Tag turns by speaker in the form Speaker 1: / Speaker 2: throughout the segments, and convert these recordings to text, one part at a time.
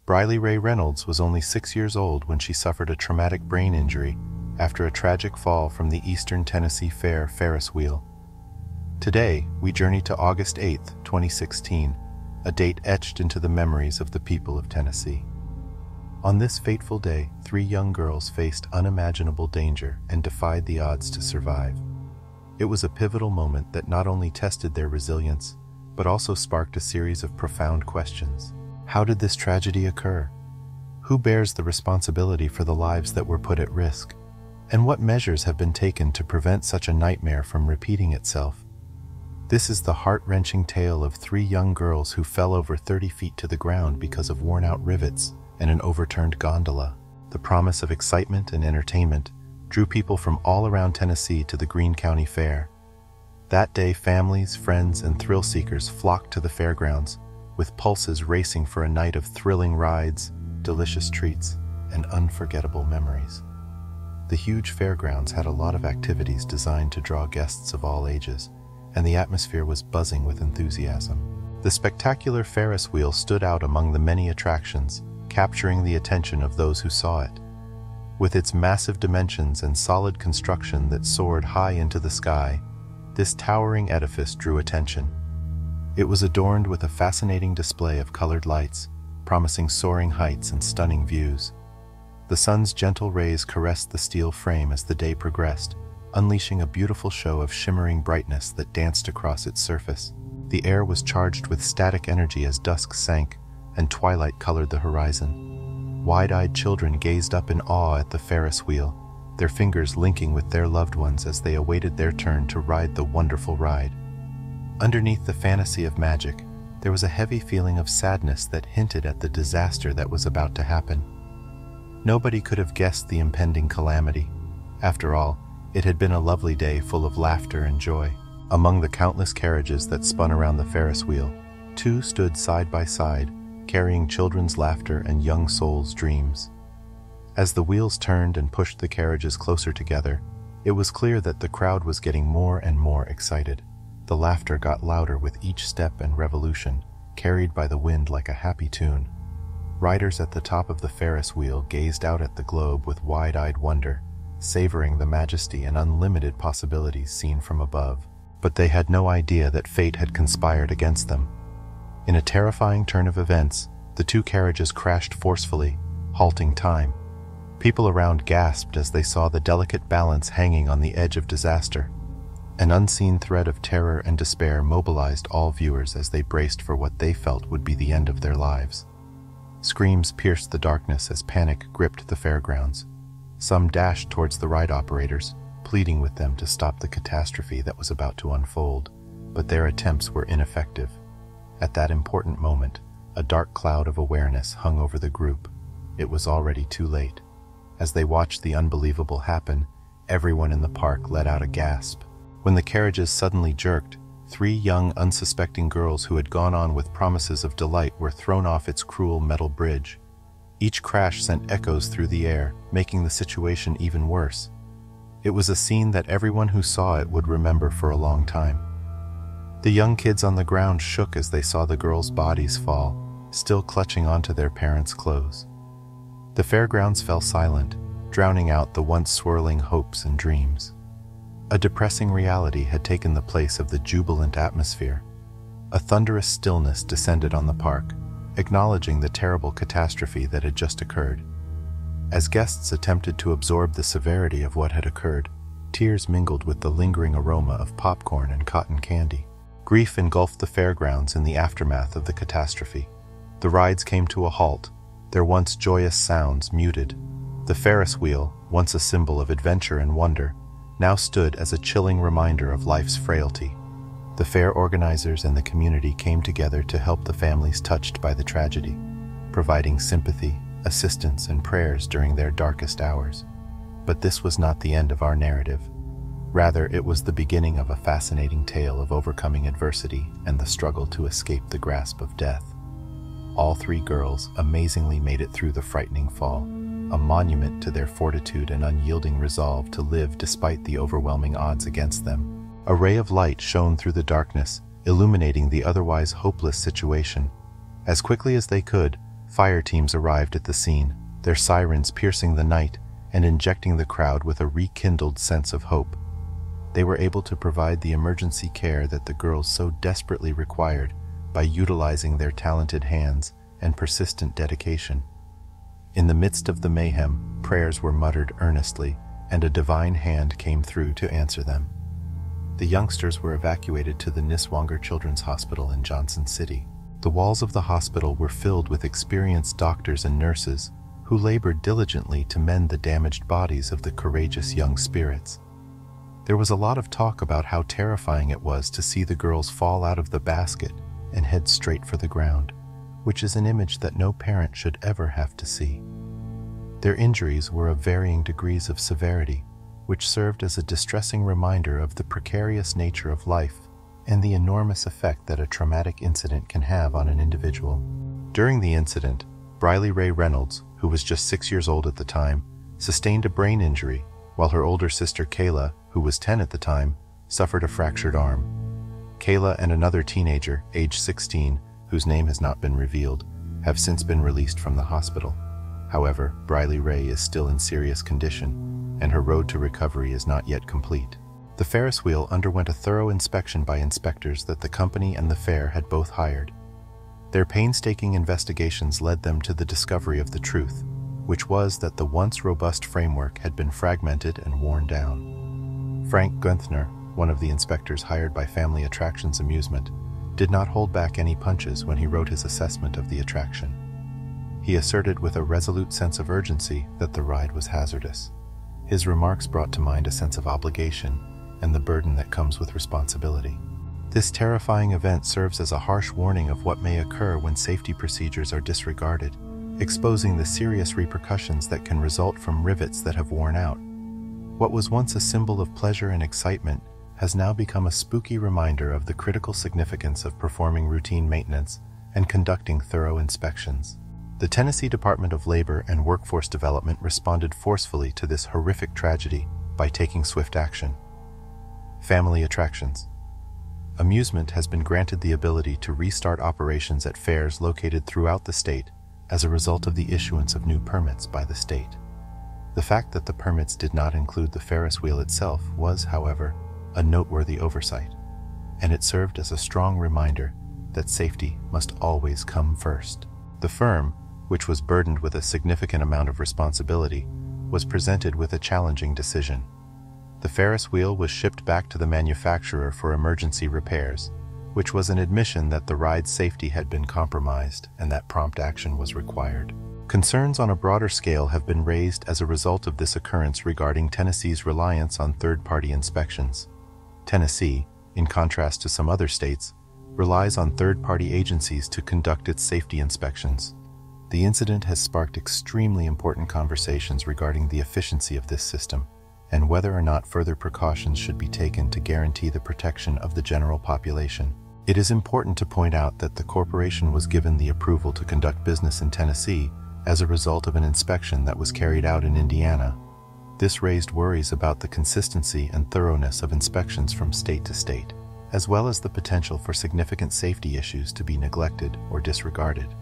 Speaker 1: Briley Rae Reynolds was only 6 years old when she suffered a traumatic brain injury after a tragic fall from the Eastern Tennessee Fair Ferris wheel. Today, we journey to August 8, 2016, a date etched into the memories of the people of Tennessee. On this fateful day, 3 young girls faced unimaginable danger and defied the odds to survive. It was a pivotal moment that not only tested their resilience, but also sparked a series of profound questions. How did this tragedy occur? Who bears the responsibility for the lives that were put at risk? And what measures have been taken to prevent such a nightmare from repeating itself? This is the heart-wrenching tale of 3 young girls who fell over 30 feet to the ground because of worn-out rivets and an overturned gondola. The promise of excitement and entertainment drew people from all around Tennessee to the Greene County Fair. That day, families, friends, and thrill-seekers flocked to the fairgrounds, with pulses racing for a night of thrilling rides, delicious treats, and unforgettable memories. The huge fairgrounds had a lot of activities designed to draw guests of all ages, and the atmosphere was buzzing with enthusiasm. The spectacular Ferris wheel stood out among the many attractions, capturing the attention of those who saw it. With its massive dimensions and solid construction that soared high into the sky, this towering edifice drew attention. It was adorned with a fascinating display of colored lights, promising soaring heights and stunning views. The sun's gentle rays caressed the steel frame as the day progressed, unleashing a beautiful show of shimmering brightness that danced across its surface. The air was charged with static energy as dusk sank and twilight colored the horizon. Wide-eyed children gazed up in awe at the Ferris wheel, their fingers linking with their loved ones as they awaited their turn to ride the wonderful ride. Underneath the fantasy of magic, there was a heavy feeling of sadness that hinted at the disaster that was about to happen. Nobody could have guessed the impending calamity. After all, it had been a lovely day full of laughter and joy. Among the countless carriages that spun around the Ferris wheel, 2 stood side by side, carrying children's laughter and young souls' dreams. As the wheels turned and pushed the carriages closer together, it was clear that the crowd was getting more and more excited. The laughter got louder with each step and revolution, carried by the wind like a happy tune. Riders at the top of the Ferris wheel gazed out at the globe with wide-eyed wonder, savoring the majesty and unlimited possibilities seen from above. But they had no idea that fate had conspired against them. In a terrifying turn of events, the 2 carriages crashed forcefully, halting time. People around gasped as they saw the delicate balance hanging on the edge of disaster. An unseen thread of terror and despair mobilized all viewers as they braced for what they felt would be the end of their lives. Screams pierced the darkness as panic gripped the fairgrounds. Some dashed towards the ride operators, pleading with them to stop the catastrophe that was about to unfold, but their attempts were ineffective. At that important moment, a dark cloud of awareness hung over the group. It was already too late. As they watched the unbelievable happen, everyone in the park let out a gasp. When the carriages suddenly jerked, 3 young, unsuspecting girls who had gone on with promises of delight were thrown off its cruel metal bridge. Each crash sent echoes through the air, making the situation even worse. It was a scene that everyone who saw it would remember for a long time. The young kids on the ground shook as they saw the girls' bodies fall, still clutching onto their parents' clothes. The fairgrounds fell silent, drowning out the once swirling hopes and dreams. A depressing reality had taken the place of the jubilant atmosphere. A thunderous stillness descended on the park, acknowledging the terrible catastrophe that had just occurred. As guests attempted to absorb the severity of what had occurred, tears mingled with the lingering aroma of popcorn and cotton candy. Grief engulfed the fairgrounds in the aftermath of the catastrophe. The rides came to a halt, their once joyous sounds muted. The Ferris wheel, once a symbol of adventure and wonder, now stood as a chilling reminder of life's frailty. The fair organizers and the community came together to help the families touched by the tragedy, providing sympathy, assistance, and prayers during their darkest hours. But this was not the end of our narrative. Rather, it was the beginning of a fascinating tale of overcoming adversity and the struggle to escape the grasp of death. All 3 girls amazingly made it through the frightening fall, a monument to their fortitude and unyielding resolve to live despite the overwhelming odds against them. A ray of light shone through the darkness, illuminating the otherwise hopeless situation. As quickly as they could, Fire teams arrived at the scene, their sirens piercing the night and injecting the crowd with a rekindled sense of hope. They were able to provide the emergency care that the girls so desperately required by utilizing their talented hands and persistent dedication. In the midst of the mayhem, prayers were muttered earnestly, and a divine hand came through to answer them. The youngsters were evacuated to the Niswonger Children's Hospital in Johnson City. The walls of the hospital were filled with experienced doctors and nurses who labored diligently to mend the damaged bodies of the courageous young spirits. There was a lot of talk about how terrifying it was to see the girls fall out of the basket and head straight for the ground, which is an image that no parent should ever have to see. Their injuries were of varying degrees of severity, which served as a distressing reminder of the precarious nature of life and the enormous effect that a traumatic incident can have on an individual. During the incident, Briley Rae Reynolds, who was just 6 years old at the time, sustained a brain injury, while her older sister Kayla, who was 10 at the time, suffered a fractured arm. Kayla and another teenager, age 16, whose name has not been revealed, have since been released from the hospital. However, Briley Rae is still in serious condition, and her road to recovery is not yet complete. The Ferris wheel underwent a thorough inspection by inspectors that the company and the fair had both hired. Their painstaking investigations led them to the discovery of the truth, which was that the once robust framework had been fragmented and worn down. Frank Guenthner, one of the inspectors hired by Family Attractions Amusement, did not hold back any punches when he wrote his assessment of the attraction. He asserted with a resolute sense of urgency that the ride was hazardous. His remarks brought to mind a sense of obligation and the burden that comes with responsibility. This terrifying event serves as a harsh warning of what may occur when safety procedures are disregarded, exposing the serious repercussions that can result from rivets that have worn out. What was once a symbol of pleasure and excitement has now become a spooky reminder of the critical significance of performing routine maintenance and conducting thorough inspections. The Tennessee Department of Labor and Workforce Development responded forcefully to this horrific tragedy by taking swift action. Family attractions. Amusement has been granted the ability to restart operations at fairs located throughout the state as a result of the issuance of new permits by the state. The fact that the permits did not include the Ferris wheel itself was, however, a noteworthy oversight, and it served as a strong reminder that safety must always come first. The firm, which was burdened with a significant amount of responsibility, was presented with a challenging decision. The Ferris wheel was shipped back to the manufacturer for emergency repairs, which was an admission that the ride's safety had been compromised and that prompt action was required. Concerns on a broader scale have been raised as a result of this occurrence regarding Tennessee's reliance on third-party inspections. Tennessee, in contrast to some other states, relies on third-party agencies to conduct its safety inspections. The incident has sparked extremely important conversations regarding the efficiency of this system and whether or not further precautions should be taken to guarantee the protection of the general population. It is important to point out that the corporation was given the approval to conduct business in Tennessee as a result of an inspection that was carried out in Indiana. This raised worries about the consistency and thoroughness of inspections from state to state, as well as the potential for significant safety issues to be neglected or disregarded.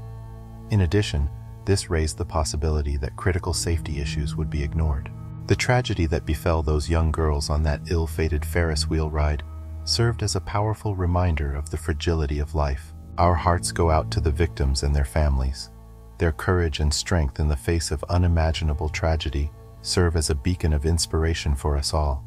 Speaker 1: In addition, this raised the possibility that critical safety issues would be ignored. The tragedy that befell those young girls on that ill-fated Ferris wheel ride served as a powerful reminder of the fragility of life. Our hearts go out to the victims and their families. Their courage and strength in the face of unimaginable tragedy serve as a beacon of inspiration for us all.